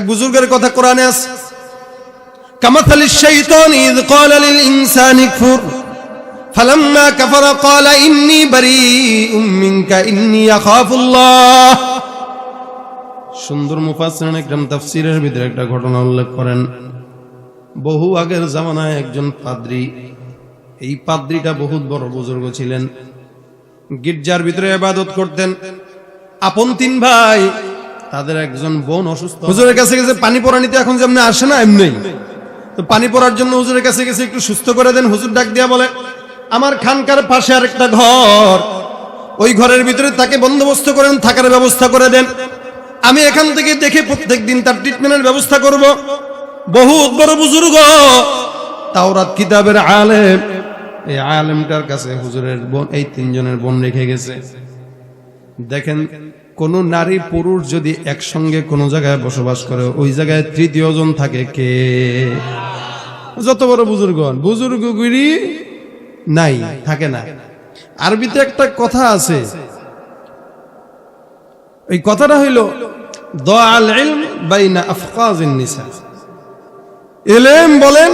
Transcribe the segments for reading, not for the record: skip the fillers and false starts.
বুজুর্গের কথা কোরআনে আছে, কামাথালিশ শাইতানি ইয ক্বালা লিল ইনসানি কফুর ফালাম্মা কাফারা ক্বালা ইন্নী বারীউম মিনকা ইন্নী আখাফুল্লাহ। সুন্দর মুফাসসিরিন ইকরাম তাফসীরের ভিতরে একটা ঘটনা উল্লেখ করেন। বহু আগের জামানায় একজন পাদ্রী, এই পাদ্রীটা বহুত বড় বুজুর্গ ছিলেন, গির্জার ভিতরে ইবাদত করতেন। আপন তিন ভাই, তাদের একজন বোন অসুস্থ। হুজুরের কাছে গেছে পানি পড়া নিতে, এখন যেমন আসে না এমনি, তো পানি পড়ার জন্য হুজুরের কাছে গেছে, একটু সুস্থ করে দেন। হুজুর ডাক দিয়া বলে, আমার খানকার পাশে আরেকটা ঘর, ওই ঘরের ভিতরে তাকে বন্দোবস্ত করেন, থাকার ব্যবস্থা করে দেন, আমি এখান থেকে দেখে প্রত্যেকদিন তার ট্রিটমেন্টের ব্যবস্থা করব। বহুত বড় বুজুর্গ, তাওরাত কিতাবের আলেম। এই আলেমটার কাছে হুজুরের বোন, এই তিনজনের বোন রেখে গেছে। দেখেন, কোন নারী পুরুষ যদি একসঙ্গে কোন জায়গায় বসবাস করে, ওই জায়গায় তৃতীয় জন থাকে কে? যত বড় বুজুর্গ, বুজুর্গগিরি নাই, থাকে না। আরবিতে একটা কথা আছে, এই কথাটা হইল দাআল ইলম বাইনা আফকাজিন নিসা। ইলম বলেন,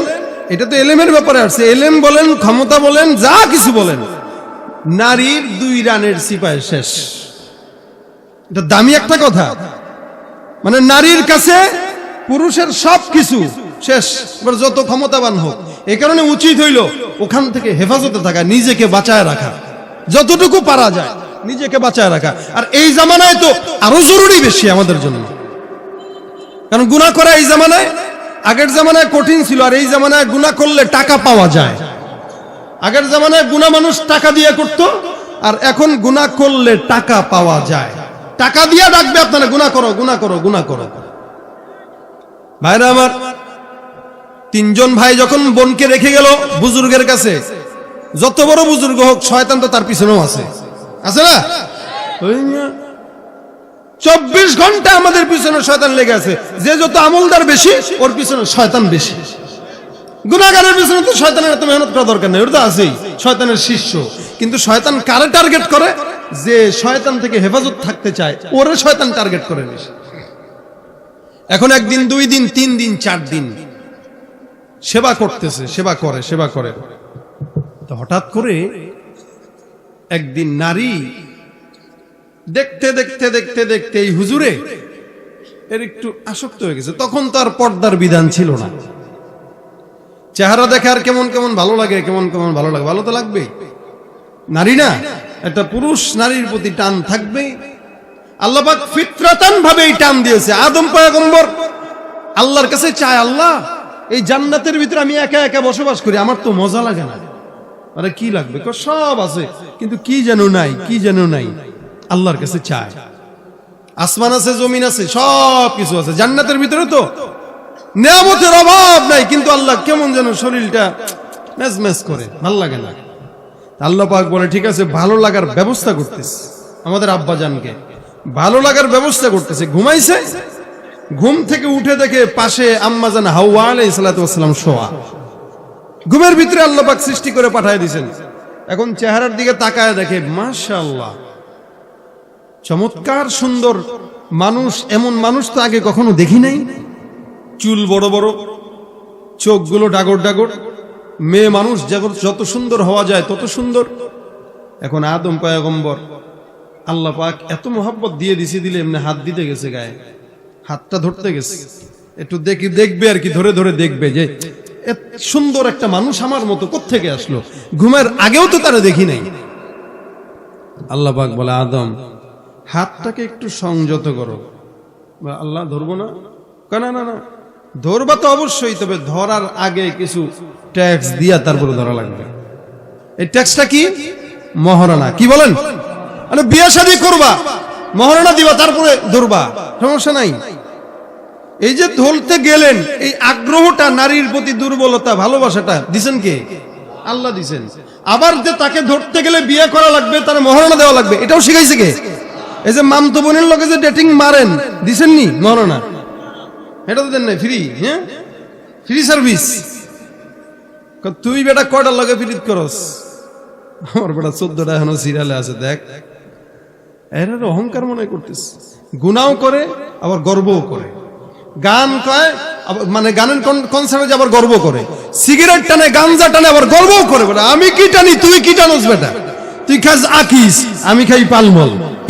এটা তো ইলমের ব্যাপারে আসছে, ইলম বলেন, ক্ষমতা বলেন, যা কিছু বলেন, নারীর 2 রানের সিপায় শেষ। এটা দামি একটা কথা, মানে নারীর কাছে পুরুষের সবকিছু শেষ, যত ক্ষমতাবান হোক। এই কারণে উচিত হইল ওখান থেকে হেফাজতে থাকা, নিজেকে বাঁচায় রাখা, যতটুকু পারা যায় নিজেকে বাঁচায় রাখা। আর এই জামানায় তো আরো জরুরি বেশি আমাদের জন্য, কারণ গুনাহ করা এই জামানায়, আগের জামানায় কঠিন ছিল, আর এই জামানায় গুনাহ করলে টাকা পাওয়া যায়। আগের জামানায় গুনাহ মানুষ টাকা দিয়ে করত, আর এখন গুনাহ করলে টাকা পাওয়া যায়। টাকা দিয়ে ডাকবে আপনারা, গুনাহ করো, গুনাহ করো, গুনাহ করো। ভাইরা আমার, 3 জন ভাই যখন বোনকে রেখে গেল বুজুর্গের কাছে, যত বড় বুজুর্গ হোক, শয়তান তো তার পিছনেও আছে, আছে না? 24 ঘন্টা আমাদের পিছনে শয়তান লেগে আছে। যে যত আমলদার বেশি, ওর পিছনে শয়তান বেশি। গুনাহগারের পিছনে তো শয়তানের এত মেহনত করা দরকার নেই, ওর তো আছেই, শয়তানের শিষ্য। কিন্তু শয়তান কারে টার্গেট করে? যে শয়তান থেকে হেফাজত থাকতে চায়, ওরে শয়তান টার্গেট করে বেশি। এখন 1 দিন, 2 দিন, 3 দিন, 4 দিন সেবা করতেছে, সেবা করে। তো হঠাৎ করে একদিন নারী দেখতে এই হুজুরে এর একটু আসক্ত হয়ে গেছে। তখন তার পর্দার বিধান ছিল না। চেহারা দেখে আর কেমন ভালো লাগে, ভালো তো লাগবে। নারী না, একটা পুরুষ নারীর প্রতি টান থাকবে। আল্লাহ পাক ফিতরাতান ভাবে এই টান দিয়েছে। আদম পয়গম্বর আল্লাহর কাছে চায়, আল্লাহ এই জান্নাতের ভিতরে আমি একা একা বসবাস করি, আমার তো মজা লাগে না। আরে কি লাগবে? সব আছে, কিন্তু কি যেন নাই। আল্লাহর কাছে চায়। আসমান আছে, জমিন আছে, সব কিছু আছে জান্নাতের ভিতরে, তো নিয়ামতের অভাব নাই, কিন্তু আল্লাহ কেমন যেন শরীরটা মেজমেজ করে, ভালো লাগে না। আল্লাহ পাক বলে, ঠিক আছে, ভালো লাগার ব্যবস্থা করতেছে। আমাদের আব্বা জানকে ভালো লাগার ব্যবস্থা করতেছে। ঘুমাইছে, ঘুম থেকে উঠে দেখে পাশে আম্মা জান হাওয়া আলাইহিস সালাতু ওয়াস সালাম শোয়া। ঘুমের ভিতরে আল্লাহ পাক সৃষ্টি করে পাঠিয়ে দিয়েছেন। এখন চেহারার দিকে তাকায় দেখে, মাশাআল্লাহ, চমৎকার সুন্দর মানুষ। এমন মানুষ তো আগে কখনো দেখি নাই। চুল বড় বড়, চোখগুলো ডাগর। মেয়ে মানুষ যত সুন্দর হওয়া যায় তত সুন্দর। এখন আদম পয়গম্বর আল্লাহ পাক এত মোহাব্বত দিয়ে দিলে এমনি হাত দিতে গেছে, গায়ে হাতটা ধরতে গেছে, একটু দেখবে আর কি, ধরে দেখবে যে এত সুন্দর একটা মানুষ আমার মতো কোত্থেকে আসলো। ঘুমের আগেও তো তারা দেখি নাই। আল্লাহ পাক বলে, আদম হাতটাকে একটু সংযত করো। আল্লাহ ধরবো না? না, ধরবা তো অবশ্যই, তবে ধরার আগে কিছু ট্যাক্স দিয়া তারপরে ধরা লাগবে। এই ট্যাক্সটা কি? মহারণা। কি বলেন? মানে বিয়ে শাদী করবা, মহারণা দিবা, তারপরে ধরবা, সমস্যা নাই। এই যে ধরতে গেলেন, এই আগ্রহটা, নারীর প্রতি দুর্বলতা, ভালোবাসাটা দিছেন কে? আল্লাহ দিছেন। আবার যে তাকে ধরতে গেলে বিয়ে করা লাগবে, তার মহারণা দেওয়া লাগবে, এটাও শিখাইছে কে? এই যে মামতো বোনের লোকে যে ডেটিং মারেন, দিছেননি মহারণা? এটা তো দেন নাই, ফ্রি। হ্যাঁ, ফ্রি সার্ভিস। তুই বেটা কয়টার লগে ফিরিত করস? আমার বেটা 14টা এখনো সিরিয়ালে আছে, দেখ। এর অহংকার মনে করতেছে, গুনাও করে আবার গর্বও করে। গান কয় মানে গানের কনসার্টে যে আবার গর্ব করে, সিগারেট টানে গাঞ্জা টানে আবার গর্বও করে, বলে আমি কি টানি তুই কি টানোস বেটা, তুই খাস আকিস আমি খাই পালমল।